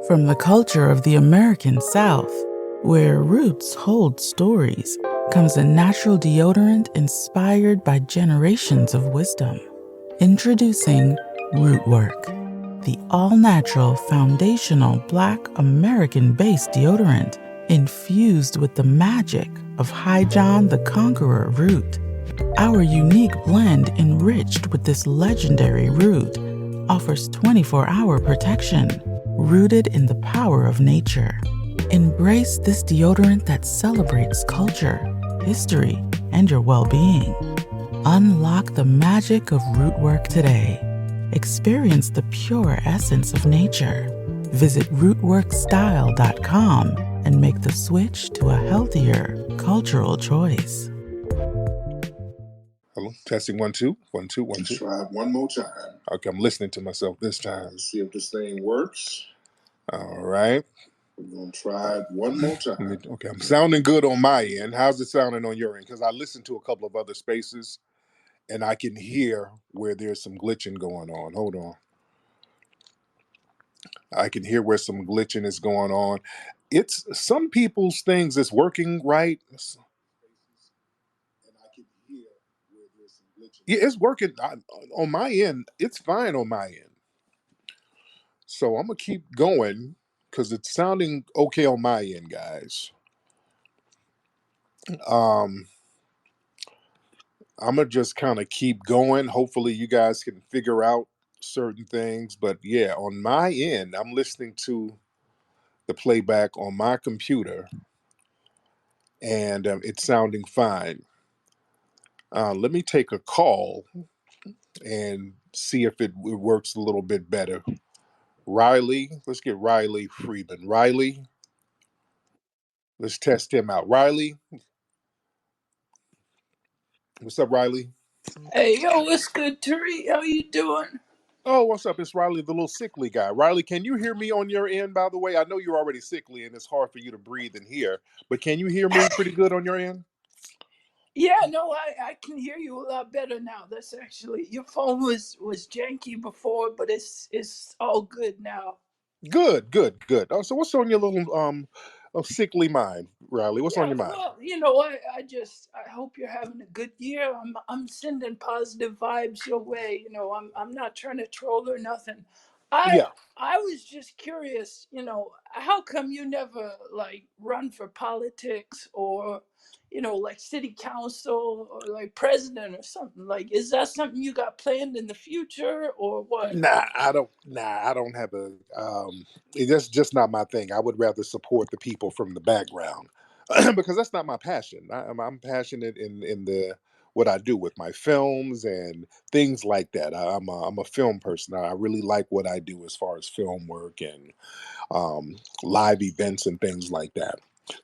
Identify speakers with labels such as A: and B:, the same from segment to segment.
A: From the culture of the American South, where roots hold stories, comes a natural deodorant inspired by generations of wisdom. Introducing Rootwork, the all-natural foundational Black American-based deodorant infused with the magic of High John the Conqueror root. Our unique blend enriched with this legendary root offers 24-hour protection, rooted in the power of nature. Embrace this deodorant that celebrates culture, history, and your well-being. Unlock the magic of Rootwork today. Experience the pure essence of nature. Visit rootworkstyle.com and make the switch to a healthier cultural choice.
B: Hello, testing 1 2 1 2 1 2.
C: Try it one more time.
B: Okay, I'm listening to myself this time.
C: Let's see if this thing works.
B: All right.
C: We're gonna try it one more time.
B: Okay, I'm sounding good on my end. How's it sounding on your end? Because I listened to a couple of other spaces, and I can hear where there's some glitching going on. Hold on. I can hear where some glitching is going on. It's some people's things that's working right. Yeah, it's working on my end. It's fine on my end. So I'm gonna keep going because it's sounding okay on my end, guys. I'm gonna just kind of keep going. Hopefully, you guys can figure out certain things. But yeah, on my end, I'm listening to the playback on my computer, and it's sounding fine. Let me take a call and see if it works a little bit better. Riley, let's get Riley Freeman. Riley, let's test him out. Riley, what's up, Riley?
D: Hey, yo, what's good, Tariq? How you doing?
B: Oh, what's up? It's Riley, the little sickly guy. Riley, can you hear me on your end, by the way? I know you're already sickly and it's hard for you to breathe and hear, but can you hear me pretty good on your end?
D: Yeah, no, I can hear you a lot better now. That's actually your phone was janky before, but it's all good now.
B: Good, good, good. Oh, so what's on your little sickly mind, Riley? What's on
D: Yeah,
B: your mind?
D: well, I hope you're having a good year. I'm sending positive vibes your way. I'm not trying to troll or nothing. I
B: Yeah.
D: I was just curious, how come you never like run for politics or like city council or like president or something? Like, is that something you got planned in the future or what?
B: Nah, I don't. Nah, I don't have a. That's just not my thing. I would rather support the people from the background because that's not my passion. I'm passionate in the what I do with my films and things like that. I'm a film person. I really like what I do as far as film work and live events and things like that.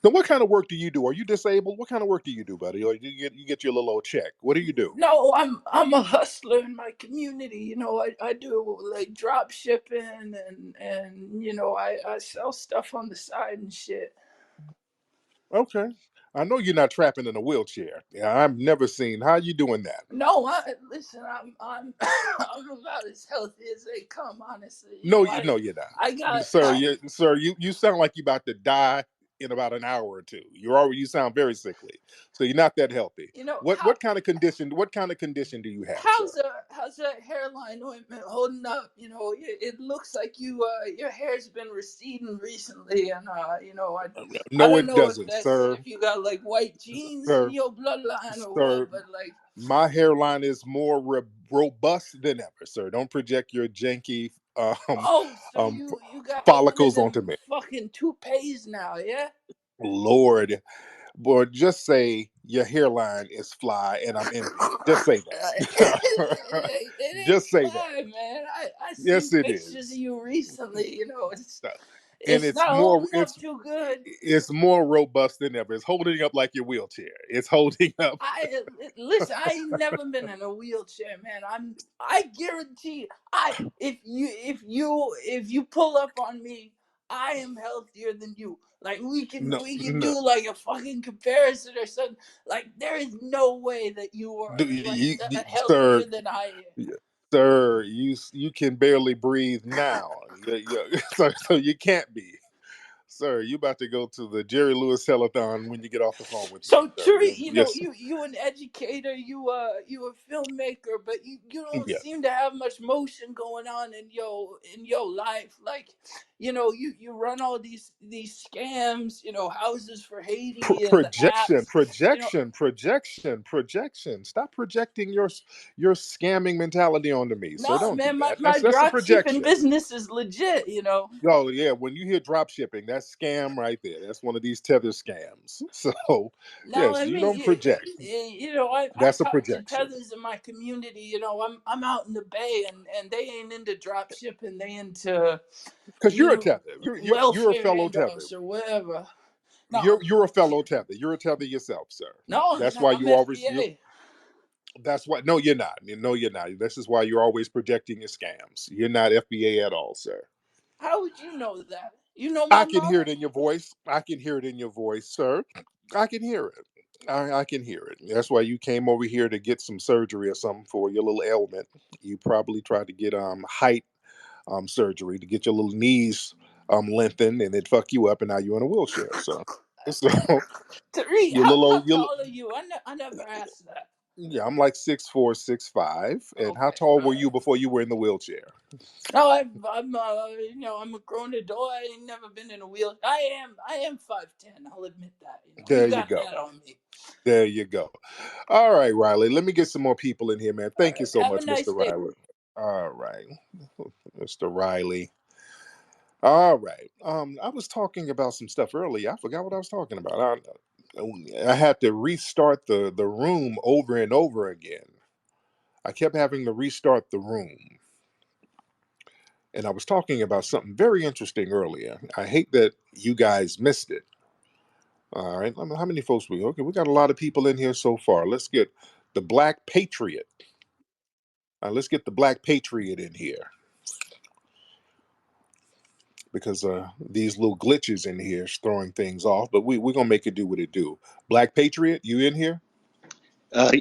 B: So, what kind of work do you do? Are you disabled? What kind of work do you do, buddy? Or you get your little old check? What do you do?
D: No, I'm a hustler in my community. I do like drop shipping and I sell stuff on the side and shit.
B: Okay. I know you're not trapping in a wheelchair. Yeah, I've never seen how you doing that.
D: No, listen, I'm I'm about as healthy as they come, honestly.
B: No, no, you're
D: I
B: not,
D: got
B: sir. You sound like you're about to die in about an hour or two. You sound very sickly, so you're not that healthy. What
D: how
B: what kind of condition? What kind of condition do you have, sir?
D: how's that hairline ointment holding up? It looks like your hair's been receding recently, and I
B: No,
D: don't
B: it
D: know if
B: doesn't,
D: that's
B: sir.
D: if you got like white genes in
B: Sir,
D: your bloodline or
B: sir.
D: what, but like.
B: My hairline is more robust than ever, sir. Don't project your janky
D: Oh, so
B: um,
D: you got one of
B: follicles onto
D: them
B: me.
D: fucking toupees now, yeah?
B: Lord, boy, just say your hairline is fly and I'm envious. Just say that.
D: It ain't
B: Just say that.
D: fly, man. I
B: Yes,
D: seen
B: it
D: pictures of
B: is.
D: you recently.
B: And
D: It's not holding up too good.
B: it's more robust than ever. It's holding up like your wheelchair. It's holding up.
D: Listen. I ain't never been in a wheelchair, man. I guarantee. I if you pull up on me, I am healthier than you. Like
B: No,
D: we can
B: no.
D: do like a fucking comparison or something. Like there is no way that you are
B: Do
D: like
B: you,
D: that
B: sir?
D: healthier than I am.
B: Sir, you can barely breathe now. So you can't be. Sir, you about to go to the Jerry Lewis telethon when you get off the phone with me,
D: So
B: sir.
D: Tariq, you know,
B: Yes,
D: you an educator, you a filmmaker, but you don't
B: yeah.
D: seem to have much motion going on in your life. Like, you know, you run all these scams, you know, houses for Haiti and the
B: Projection,
D: apps, you know.
B: projection, projection, projection. Stop projecting your scamming mentality onto me, sir.
D: No,
B: Don't do
D: man, my,
B: that.
D: my
B: That's a
D: drop shipping
B: projection.
D: business is legit, you know.
B: Oh yeah, when you hear drop shipping, that's scam right there. That's one of these tether scams. So
D: No,
B: yes,
D: I
B: you
D: mean,
B: don't project.
D: you know, I
B: That's a
D: talk to
B: projection.
D: tethers in my community. You know, I'm out in the Bay, and they ain't into drop shipping. They into
B: Because you're a
D: you
B: tether. You're a
D: welfare
B: fellow tether.
D: handouts or whatever. No,
B: You're a fellow tether. You're a tether yourself, sir.
D: no,
B: That's
D: no,
B: why
D: I'm
B: you always you.
D: FBA.
B: That's why. No, you're not. No, you're not. This is why you're always projecting your scams. You're not FBA at all, sir.
D: How would you know that? You know
B: I
D: my
B: can hear
D: mama?
B: it in your voice. I can hear it in your voice, sir. I can hear it. I can hear it. That's why you came over here to get some surgery or something for your little ailment. You probably tried to get height surgery to get your little knees lengthened, and it fuck you up, and now you're in a wheelchair. So
D: Tariq,
B: your little
D: how
B: old, your
D: tall are you? I never asked that.
B: yeah, I'm like 6'4", 6'5". And how
D: Okay,
B: tall
D: all
B: were
D: right.
B: you before you were in the wheelchair?
D: No, I'm you know, I'm a grown adult. I ain't never been in a wheel. I am 5'10". I'll admit that. You know, you
B: There you
D: got
B: go.
D: that on me.
B: There you go. All right, Riley. Let me get some more people in here, man.
D: All
B: Thank you
D: right.
B: so
D: Have a
B: much,
D: nice
B: Mr.
D: day.
B: Riley. All right, Mr. Riley. All right. I was talking about some stuff earlier. I forgot what I was talking about. I had to restart the room over and over again. I kept having to restart the room. And I was talking about something very interesting earlier. I hate that you guys missed it. All right. I mean, how many folks we? Okay, we got a lot of people in here so far. Let's get the Black Patriot. Let's get the Black Patriot in here because these little glitches in here is throwing things off. But we're gonna make it do what it do. Black Patriot, you in here?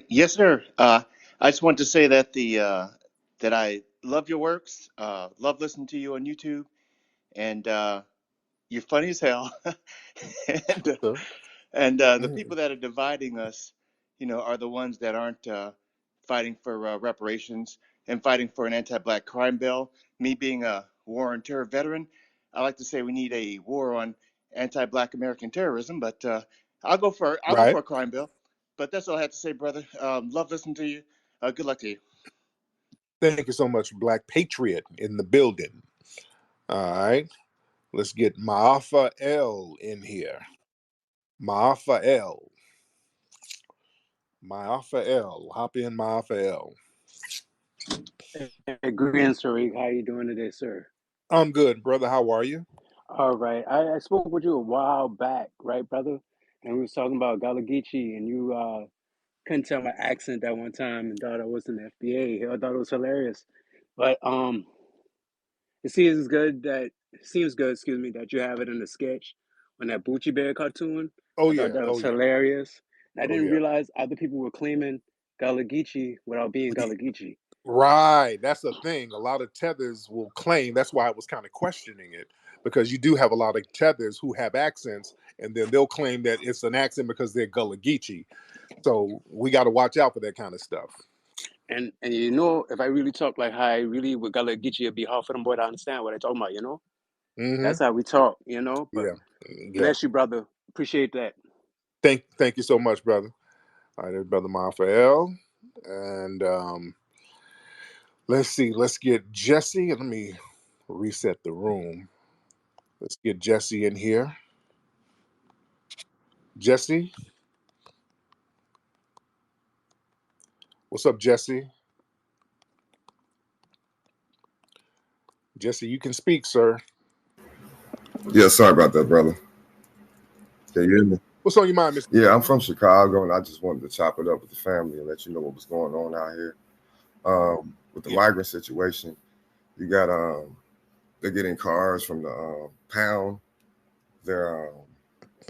E: Yes, sir. I just want to say that that I love your works. Love listening to you on YouTube, and you're funny as hell. and
B: Sir?
E: the people that are dividing us, are the ones that aren't fighting for reparations and fighting for an anti-black crime bill. Me being a war on terror veteran, I like to say we need a war on anti-black American terrorism. But I'll go for
B: Right.
E: a crime bill. But that's all I have to say, brother. Love listening to you. Good luck to you.
B: Thank you so much, Black Patriot in the building. All right. Let's get Maafa L in here. Maafa L. Maafa L. Hop in, Maafa L.
F: Hey, greetings, Tariq. How you doing today, sir?
B: I'm good, brother. How are you?
F: All right. I spoke with you a while back, right, brother? And we was talking about Gullah Geechee, and you couldn't tell my accent that one time and thought I was in the FBA. I thought it was hilarious. But it seems good, excuse me, that you have it in the sketch on that Bucci Bear cartoon.
B: Oh
F: I thought
B: yeah.
F: that
B: Oh
F: was
B: yeah.
F: hilarious. And I
B: Oh
F: didn't
B: yeah.
F: realize other people were claiming Gullah Geechee without being Gullah Geechee.
B: Right. That's a thing. A lot of tethers will claim. That's why I was kind of questioning it because you do have a lot of tethers who have accents, and then they'll claim that it's an accent because they're Gullah Geechee. So we got to watch out for that kind of stuff.
F: And you know, if I really talk like how I really would Gullah Geechee, it'd be hard for them boy to understand what I talking about, you know?
B: Mm-hmm.
F: That's how we talk, you know? But
B: Yeah. Yeah.
F: bless you, brother. Appreciate that.
B: Thank you so much, brother. All right, there's brother Mafael, and let's see. Let's get Jesse. Let me reset the room. Let's get Jesse in here. Jesse, what's up, Jesse? Jesse, you can speak, sir.
G: Yeah, sorry about that, brother. Can you hear me?
B: What's on your mind, Mister?
G: Yeah, I'm from Chicago, and I just wanted to chop it up with the family and let you know what was going on out here. With the
B: Yeah.
G: migrant situation, you got they're getting cars from the pound. They're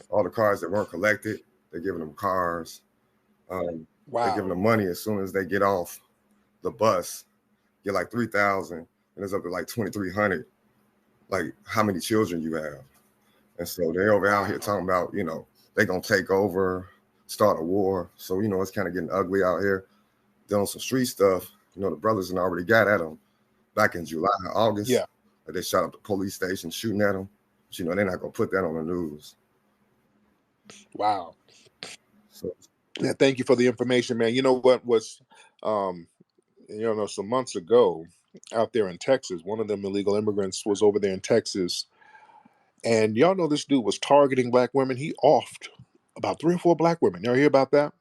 G: all the cars that weren't collected. They're giving them cars. They're giving
B: Wow.
G: them money as soon as they get off the bus. get like 3,000, and it's up to like 2,300. Like how many children you have, and so they're over out here talking about, you know, they're gonna take over, start a war. So you know, it's kind of getting ugly out here. Doing some street stuff. You know, the brothers had already got at them back in July, August.
B: Yeah.
G: They shot up the police station, shooting at them. But, you know, they're not gonna put that on the news.
B: Wow.
G: So
B: yeah, thank you for the information, man. You know what was, some months ago, out there in Texas, one of them illegal immigrants was over there in Texas, and y'all know this dude was targeting black women. He offed about 3 or 4 black women. Y'all hear about that?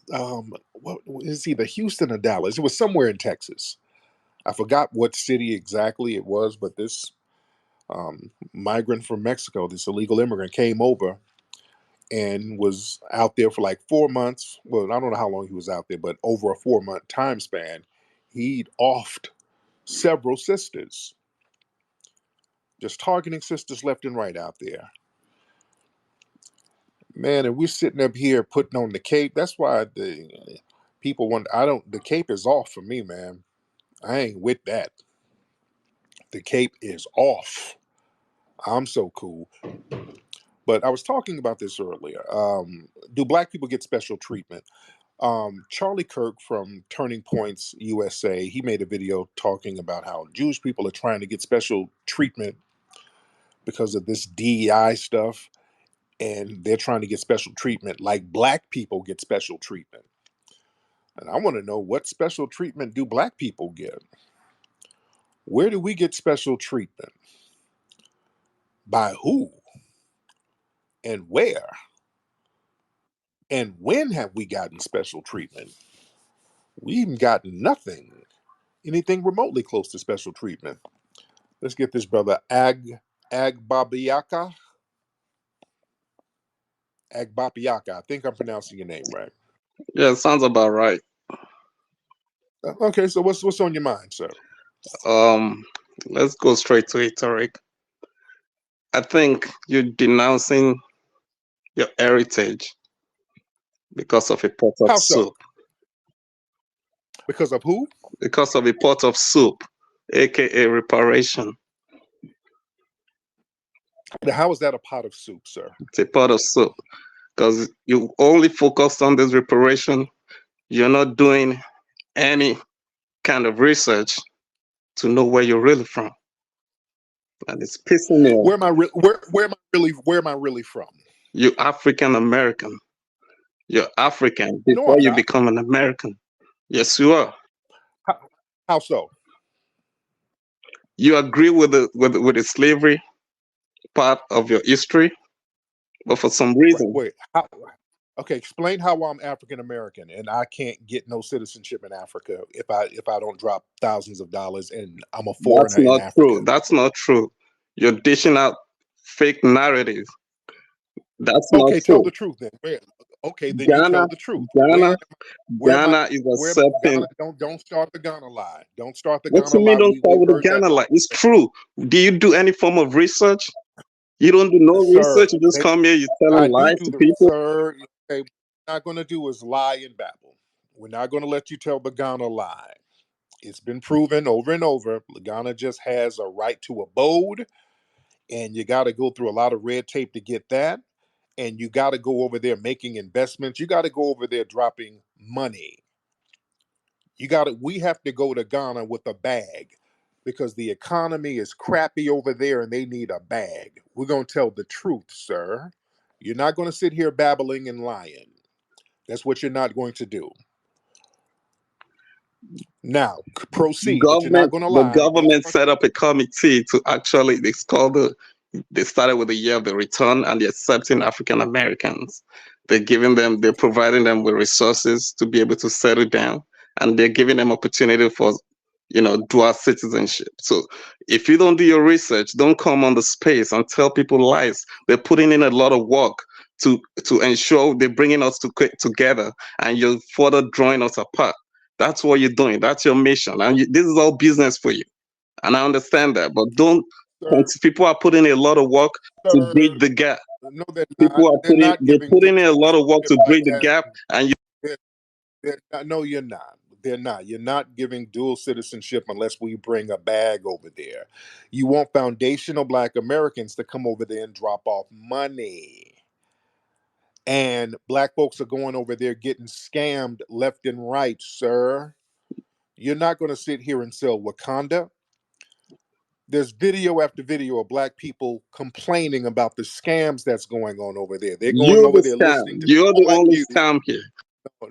B: What is either Houston or Dallas? It was somewhere in Texas. I forgot what city exactly it was, but this migrant from Mexico, this illegal immigrant, came over and was out there for like 4 months. Well, I don't know how long he was out there, but over a 4-month time span, he'd offed several sisters, just targeting sisters left and right out there. Man, and we're sitting up here putting on the cape. That's why the people want. The cape is off for me, man. I ain't with that. The cape is off. I'm so cool. But I was talking about this earlier. Do black people get special treatment? Charlie Kirk from Turning Points USA, he made a video talking about how Jewish people are trying to get special treatment because of this DEI stuff, and they're trying to get special treatment like black people get special treatment. And I want to know, what special treatment do black people get? Where do we get special treatment? By who? And where? And when have we gotten special treatment? We haven't gotten nothing, anything remotely close to special treatment. Let's get this brother Agbabiaka. Agbabiaka. I think I'm pronouncing your name right.
H: Yeah, sounds about right.
B: Okay, so what's on your mind, sir?
H: Let's go straight to it, Tariq. I think you're denouncing your heritage because of a pot of
B: How
H: soup.
B: so? Because of who?
H: Because of a pot of soup, aka reparation.
B: How is that a pot of soup, sir?
H: It's a pot of soup because you only focused on this reparation. You're not doing any kind of research to know where you're really from, and it's pissing me off.
B: Where am I really from?
H: You're African American. You're African
B: No,
H: before
B: I'm
H: you
B: not.
H: become an American. Yes, you are.
B: How so?
H: You agree with the slavery part of your history, but for some reason,
B: Wait. Okay, explain how I'm African American and I can't get no citizenship in Africa if I don't drop thousands of dollars and I'm a
H: that's
B: foreigner in
H: not true.
B: Africa.
H: That's not true. You're dishing out fake narratives. That's not
B: Okay, tell
H: true.
B: the truth then. Okay, then you
H: Ghana,
B: tell the truth.
H: Ghana,
B: Where am I?
H: Ghana is
B: Where am I?
H: accepting.
B: Don't start the Ghana lie. Don't start the
H: What
B: Ghana
H: you mean?
B: lie.
H: Don't start
B: We've
H: with the
B: heard that
H: Ghana
B: before.
H: line. It's true. Do you do any form of research? You don't do no
B: Sir,
H: research. You just come here. You're
B: I
H: telling
B: do
H: lies
B: do
H: to
B: the
H: people.
B: sir. Okay, what we're not going to do is lie and babble. We're not going to let you tell the Ghana lie. It's been proven over and over. Ghana just has a right to abode, and you got to go through a lot of red tape to get that. And you got to go over there making investments. You got to go over there dropping money. We have to go to Ghana with a bag because the economy is crappy over there and they need a bag. We're going to tell the truth, sir. You're not going to sit here babbling and lying. That's what you're not going to do. Now, proceed, but you're not going to
H: The
B: lie.
H: government set up a committee to actually. It's called the. They started with the year of the return, and they're accepting African Americans. They're providing them with resources to be able to settle down, and they're giving them opportunity for, dual citizenship. So if you don't do your research, don't come on the space and tell people lies. They're putting in a lot of work to ensure they're bringing us together, and you're further drawing us apart. That's what you're doing. That's your mission, and this is all business for you. And I understand that, but don't.
B: Sir,
H: People are putting in a lot of work to bridge the gap.
B: no, they're not.
H: People are
B: They're not
H: they're
B: giving
H: putting in a lot of work
B: citizenship
H: to
B: like
H: bridge the
B: that.
H: gap, and you.
B: No, you're not. They're not. You're not giving dual citizenship unless we bring a bag over there. You want foundational Black Americans to come over there and drop off money. And Black folks are going over there getting scammed left and right, sir. You're not going to sit here and sell Wakanda. There's video after video of Black people complaining about the scams that's going on over there. They're going
H: You're
B: over
H: the
B: there
H: scam.
B: listening to
H: You're
B: people
H: the
B: like
H: only
B: you.
H: scam here.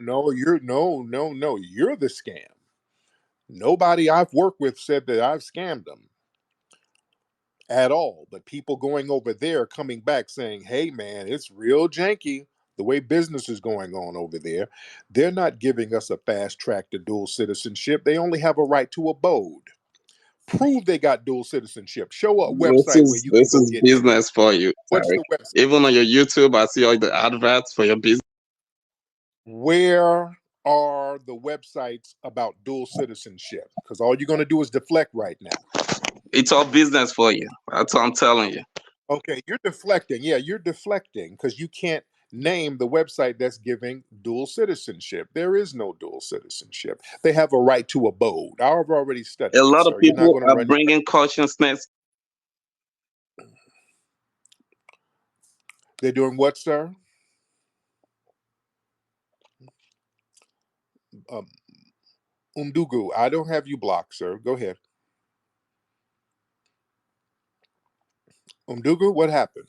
B: No, you're the scam. Nobody I've worked with said that I've scammed them at all. But people going over there coming back saying, hey man, it's real janky the way business is going on over there. They're not giving us a fast track to dual citizenship. They only have a right to abode. Prove they got dual citizenship. Show a
H: This
B: website where
H: is
B: you can
H: this
B: go
H: is
B: get that.
H: business for you,
B: What's
H: Tariq.
B: the website?
H: Even on your YouTube, I see all the adverts for your business.
B: Where are the websites about dual citizenship? Because all you're going to do is deflect right now.
H: It's all business for you. That's what I'm telling you.
B: Okay, you're deflecting. Yeah, you're deflecting because you can't name the website that's giving dual citizenship. There is no dual citizenship. They have a right to abode. I've already
H: A
B: studied this,
H: lot of
B: sir. You're not
H: people
B: going to
H: are
B: run.
H: bringing consciousness.
B: They're doing what, sir? Um, Umdugu, I don't have you blocked, sir. Go ahead. Umdugu, what happened?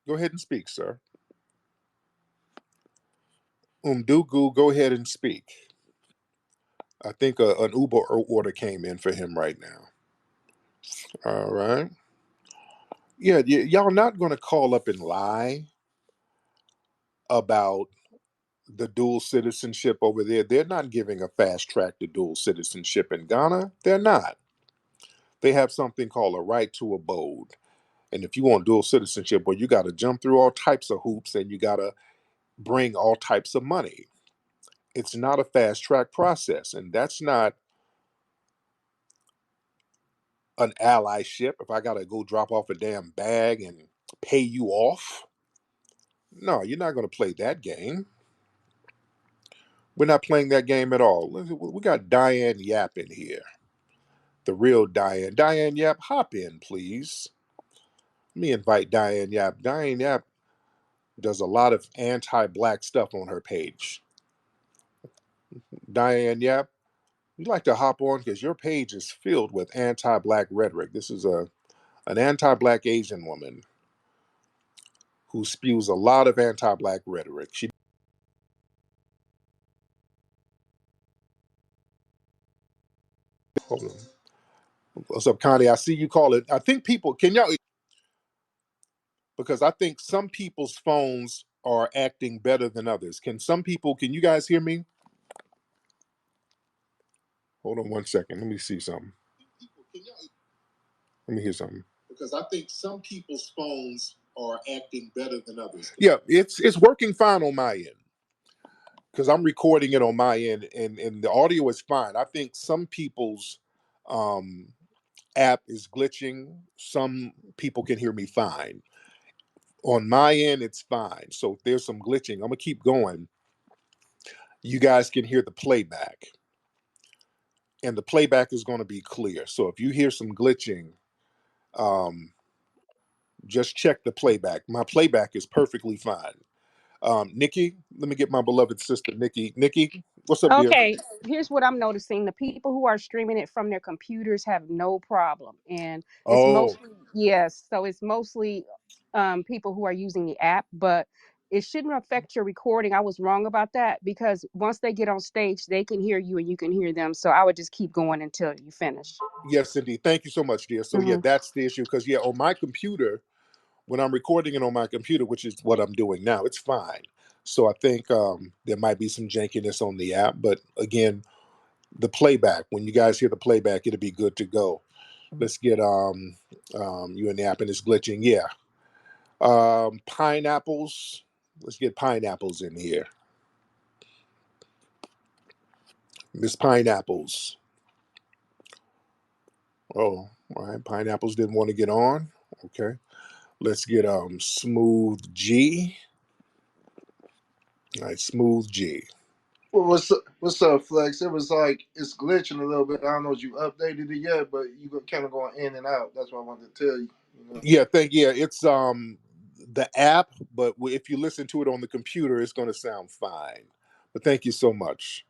B: Go ahead and speak, sir. Umdugu, go ahead and speak. I think an Uber order came in for him right now. All right. Yeah, y'all not going to call up and lie about the dual citizenship over there. They're not giving a fast track to dual citizenship in Ghana. They're not. They have something called a right to abode. And if you want dual citizenship, well, you got to jump through all types of hoops and you got to bring all types of money. It's not a fast track process. And that's not an allyship. If I got to go drop off a damn bag and pay you off, no, you're not going to play that game. We're not playing that game at all. We got Diane Yap in here. The real Diane. Diane Yap, hop in, please. Let me invite Diane Yap. Diane Yap does a lot of anti-Black stuff on her page. Diane Yap, you'd like to hop on because your page is filled with anti-Black rhetoric. This is an anti-Black Asian woman who spews a lot of anti-Black rhetoric. She hold on. What's up, Connie? I see you call it. I think people can y'all because I think some people's phones are acting better than others. Can you guys hear me? Hold on one second. Let me see something. Let me hear something. Because I think some people's phones are acting better than others. Yeah, it's working fine on my end. Because I'm recording it on my end and the audio is fine. I think some people's um, app is glitching. Some people can hear me fine. On my end, it's fine. So if there's some glitching, I'm gonna keep going. You guys can hear the playback. And the playback is going to be clear. So if you hear some glitching, um, just check the playback. My playback is perfectly fine. Nikki, let me get my beloved sister, Nikki. Nikki, what's up, dear?
I: Okay, here's what I'm noticing. The people who are streaming it from their computers have no problem. And it's
B: Oh,
I: mostly, yes, so it's mostly people who are using the app, but it shouldn't affect your recording. I was wrong about that because once they get on stage, they can hear you and you can hear them. So I would just keep going until you finish.
B: yes, indeed. Thank you so much, dear. So, yeah,
I: Hmm.
B: that's the issue. Because, yeah, on my computer, when I'm recording it on my computer, which is what I'm doing now, it's fine. So I think there might be some jankiness on the app. But again, the playback, when you guys hear the playback, it'll be good to go. Let's get you in the app and it's glitching. Yeah. Pineapples. Let's get pineapples in here. Miss Pineapples. Oh, all right. Pineapples didn't want to get on. Okay. Let's get Smooth G. All right, Smooth G.
J: Well, what's up, Flex? It was like it's glitching a little bit. I don't know if you updated it yet, but you kind of going in and out. That's what I wanted to tell you. You know.
B: Yeah, it's the app, but if you listen to it on the computer, it's going to sound fine. But thank you so much.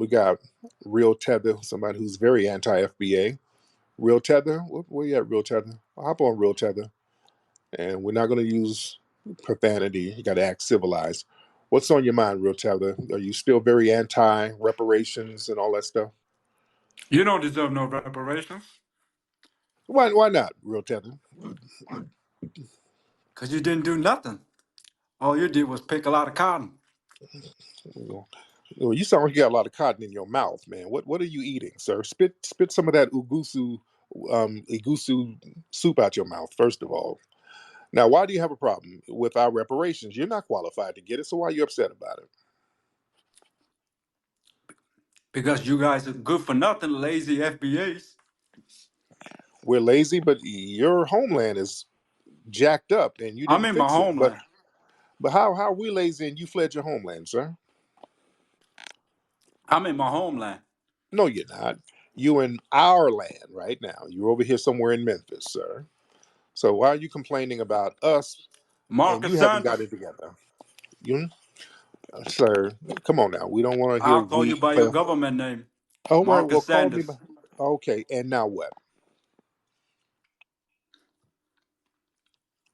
B: We got Real Tether, somebody who's very anti FBA. Real Tether, where you at, Real Tether? Hop on, Real Tether. And we're not going to use profanity. You got to act civilized. What's on your mind, Real Tether? Are you still very anti reparations and all that stuff?
K: You don't deserve no reparations
B: Why not, Real Tether?
K: because you didn't do nothing. All you did was pick a lot of cotton.
B: Well, you sound like you got a lot of cotton in your mouth, man. What are you eating, sir? Spit some of that igusu soup out your mouth, first of all. Now, why do you have a problem with our reparations? You're not qualified to get it, so why are you upset about it?
K: Because you guys are good for nothing, lazy FBAs.
B: We're lazy, but your homeland is jacked up and you
K: I'm
B: didn't
K: in my
B: fix it. But
K: homeland.
B: how are we lazy and you fled your homeland, sir?
K: I'm in my homeland.
B: No, you're not. You in our land right now. You're over here somewhere in Memphis, sir. So why are you complaining about us and
K: Marcus
B: you haven't got
K: Sanders.
B: it together? You, sir, come on now. We don't want to hear
K: I'll call you
B: we.
K: by your government name.
B: Oh, right. Well,
K: Marcus
B: call me.
K: Sanders.
B: Okay, and now what?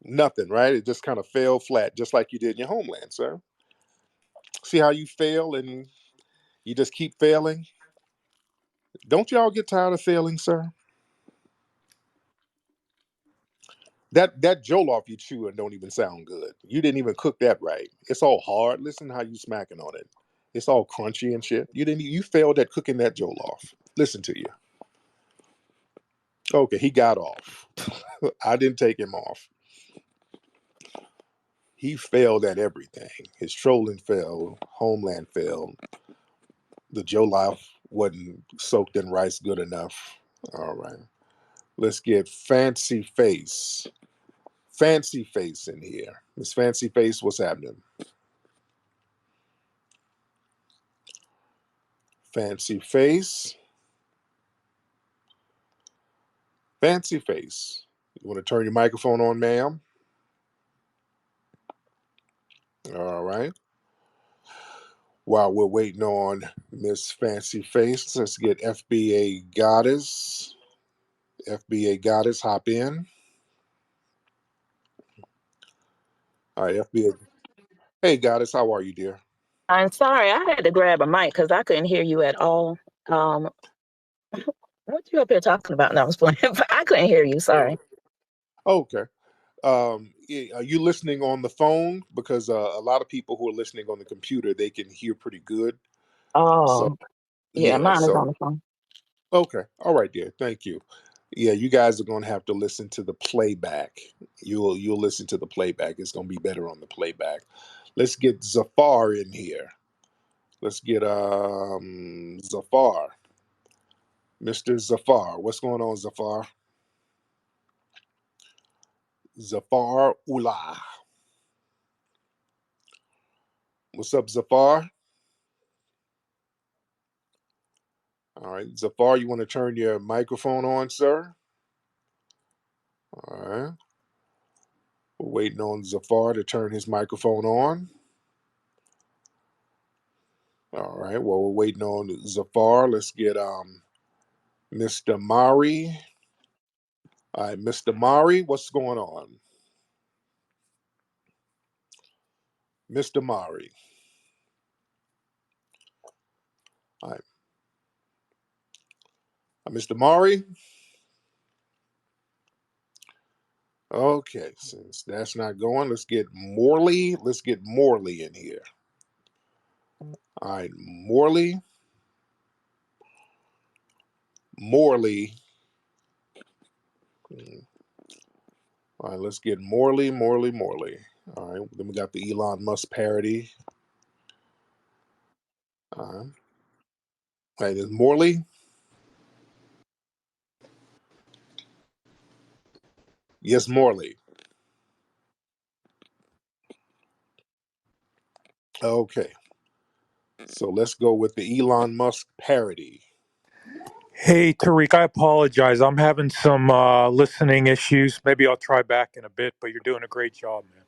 B: Nothing, right? It just kind of fell flat, just like you did in your homeland, sir. See how you fail and you just keep failing? Don't y'all get tired of failing, sir? That jollof you chewing don't even sound good. You didn't even cook that right. It's all hard. Listen how you smacking on it. It's all crunchy and shit. You failed at cooking that jollof. Listen to you. Okay, he got off. I didn't take him off. He failed at everything. His trolling failed, homeland failed. The jollof wasn't soaked in rice good enough. All right. Let's get Fancy Face. Fancy Face in here. Miss Fancy Face, what's happening? Fancy Face. Fancy Face. You want to turn your microphone on, ma'am? All right. While we're waiting on Miss Fancy Face, let's get FBA Goddess. FBA Goddess, hop in. All right, FBA. Hey, Goddess, how are you, dear?
L: I'm sorry, I had to grab a mic because I couldn't hear you at all. Um, what you up here talking about? No, I was playing, but I couldn't hear you. Sorry.
B: Okay. Are you listening on the phone? Because a lot of people who are listening on the computer, they can hear pretty good. So,
L: Oh, yeah,
B: yeah.
L: mine is on
B: So,
L: the phone.
B: okay. All right, dear. Thank you. Yeah, you guys are going to have to listen to the playback. You'll listen to the playback. It's going to be better on the playback. Let's get Zafar in here. Let's get Zafar. Mr. Zafar. What's going on, Zafar? Zafar Ullah. What's up, Zafar? All right, Zafar, you want to turn your microphone on, sir? All right. We're waiting on Zafar to turn his microphone on. All right. Well, we're waiting on Zafar. Let's get Mr. Mari. All right, Mr. Mari, what's going on? Mr. Mari. All right. Mr. Mari. Okay, since that's not going, let's get Morley. Let's get Morley in here. All right, Morley. Morley. All right, let's get Morley. All right, then we got the Elon Musk parody. All right, is Morley? Yes, Morley. Okay. So let's go with the Elon Musk parody.
M: Hey, Tariq, I apologize. I'm having some listening issues. Maybe I'll try back in a bit, but you're doing a great job, man.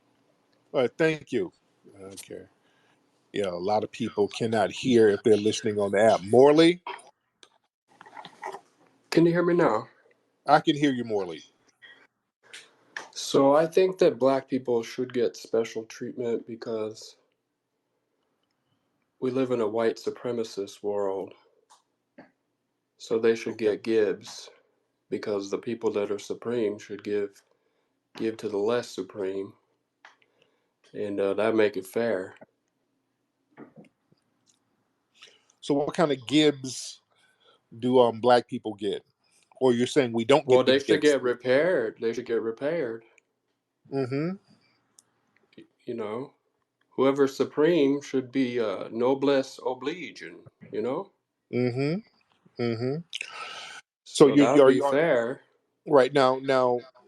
B: All right, thank you. Okay. Yeah, a lot of people cannot hear if they're listening on the app. Morley,
N: Can you hear me now?
B: I can hear you, Morley.
N: So I think that black people should get special treatment because we live in a white supremacist world. So they should
B: Okay.
N: get Gibbs because the people that are supreme should give to the less supreme, and that make it fair.
B: So what kind of Gibbs do black people get? Or you're saying we don't
N: Well,
B: get the
N: they should
B: Gibbs?
N: get repaired. They should get repaired.
B: Mm-hmm.
N: You know, whoever's supreme should be noblesse oblige, you know.
B: Mm-hmm. Mm-hmm. So
N: So that would be fair.
B: right now,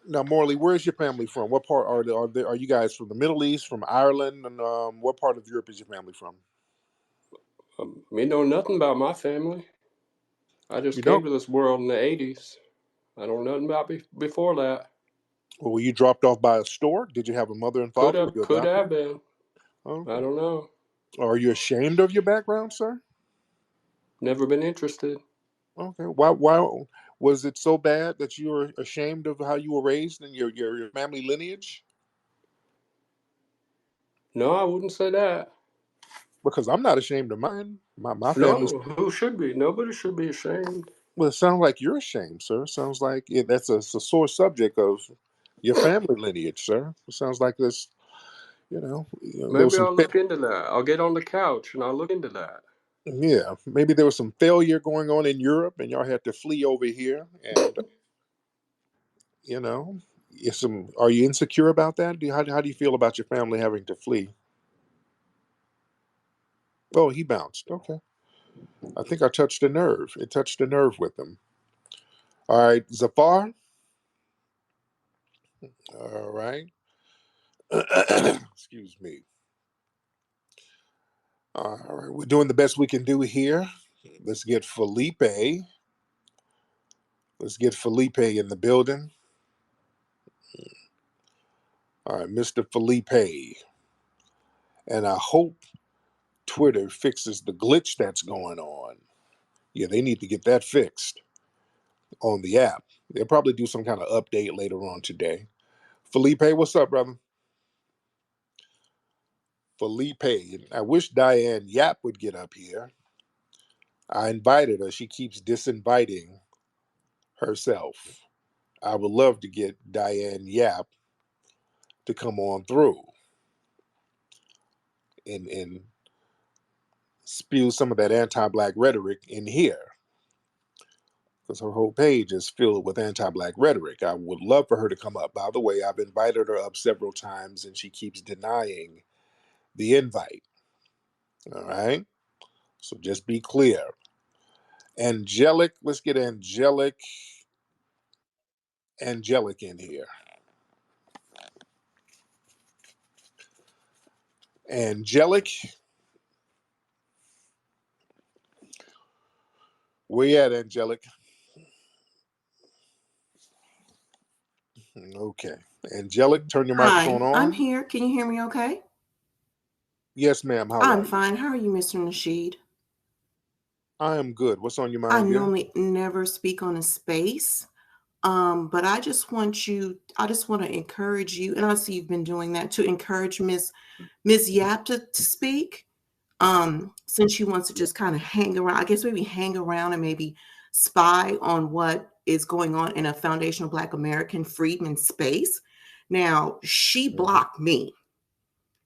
B: Morley, where's your family from? What part are you guys from? The Middle East, from Ireland, and what part of Europe is your family from?
N: Me know nothing about my family. I just
B: You
N: came
B: don't?
N: to this world in the 80s. I don't know nothing about before that.
B: Well, were you dropped off by a stork? Did you have a mother and
N: Could
B: father? Were
N: have,
B: you
N: could have
B: adopted?
N: been. I
B: Okay.
N: don't know.
B: Are you ashamed of your background, sir?
N: Never been interested.
B: Okay. Why was it so bad that you were ashamed of how you were raised and your family lineage?
N: No, I wouldn't say that.
B: Because I'm not ashamed of mine. My family's.
N: No, who should be? Nobody should be ashamed.
B: Well, it sounds like you're ashamed, sir. It sounds like it's a sore subject of your family lineage, sir. It sounds like this. There was
N: Maybe
B: some.
N: I'll look into that. I'll get on the couch and I'll look into that.
B: Yeah, maybe there was some failure going on in Europe, and y'all had to flee over here. And you know, Are you insecure about that? How do you feel about your family having to flee? Oh, he bounced. Okay, I think I touched a nerve. It touched a nerve with him. All right, Zafar. All right. Excuse me. All right, we're doing the best we can do here. Let's get Felipe. Let's get Felipe in the building. All right, Mr. Felipe. And I hope Twitter fixes the glitch that's going on. Yeah, they need to get that fixed on the app. They'll probably do some kind of update later on today. Felipe, what's up, brother? Felipe. I wish Diane Yap would get up here. I invited her. She keeps disinviting herself. I would love to get Diane Yap to come on through and spew some of that anti-black rhetoric in here, because her whole page is filled with anti-black rhetoric. I would love for her to come up. By the way, I've invited her up several times and she keeps denying the invite. All right, so just be clear. Angelic, let's get Angelic in here. Angelic, where you at, Angelic? Okay, Angelic, turn your microphone
O: Hi, I'm
B: on.
O: here. Can you hear me okay?
B: Yes, ma'am. How
O: I'm
B: are you?
O: fine. How are you, Mr. Nasheed?
B: I am good. What's on your
O: I
B: mind, dear?
O: normally never speak on a space, but I just want to encourage you, and I see you've been doing that, to encourage Miss Yap to speak. Since she wants to just kind of hang around, I guess maybe hang around and maybe spy on what is going on in a foundational Black American freedman space. Now, she blocked me.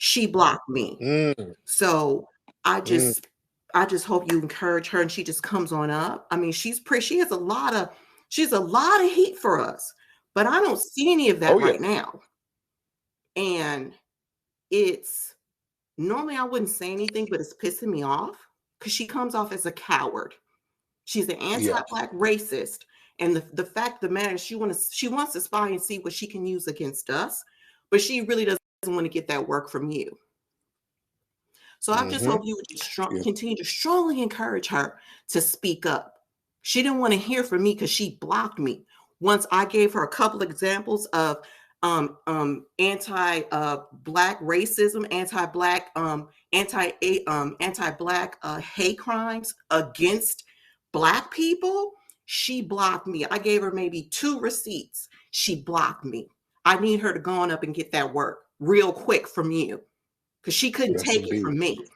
O: She blocked me.
B: Mm,
O: So I
B: mm.
O: just I just hope you encourage her and she just comes on up. I mean, she has a lot of heat for us, but I don't see any of that
B: Oh, yeah.
O: right now. And it's normally I wouldn't say anything, but it's pissing me off because she comes off as a coward. She's an
B: Yeah.
O: anti-black racist. And the fact of the matter is she wants to spy and see what she can use against us, but she really doesn't want to get that work from you. So I just hope you would just
B: Yeah.
O: continue to strongly encourage her to speak up. She didn't want to hear from me because she blocked me. Once I gave her a couple examples of anti-black racism, anti-black hate crimes against black people, she blocked me. I gave her maybe 2 receipts. She blocked me. I need her to go on up and get that work real quick from you, because she couldn't
B: Yes,
O: take it
B: indeed.
O: from me.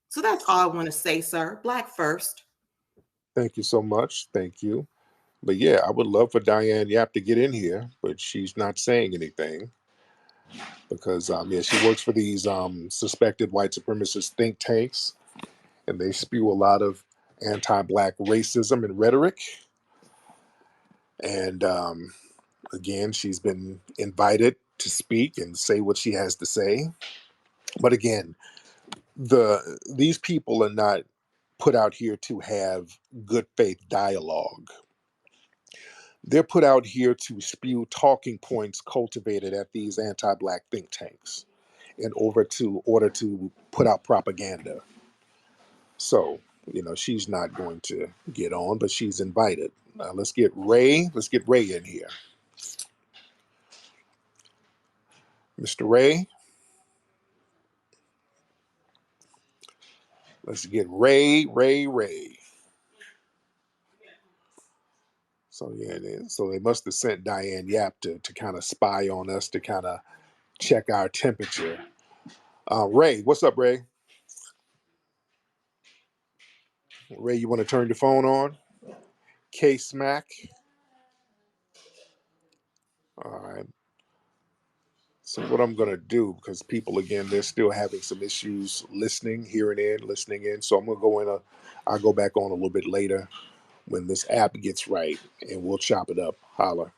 O: So that's all I want to say, sir. Black first.
B: Thank you so much. Thank you. But yeah, I would love for Diane Yap to get in here, but she's not saying anything because yeah, she works for these suspected white supremacist think tanks, and they spew a lot of anti-black racism and rhetoric. And again, she's been invited to speak and say what she has to say. But again, these people are not put out here to have good faith dialogue. They're put out here to spew talking points cultivated at these anti-black think tanks in order to put out propaganda. So, she's not going to get on, but she's invited. Let's get Ray. Let's get Ray in here. Mr. Ray, let's get Ray. So yeah, so they must have sent Diane Yap to kind of spy on us, to kind of check our temperature. Ray, what's up, Ray? Ray, you want to turn your phone on? K Smack. All right. So what I'm gonna do, because people again, they're still having some issues listening in. So I'm gonna go in. I'll go back on a little bit later when this app gets right, and we'll chop it up. Holla.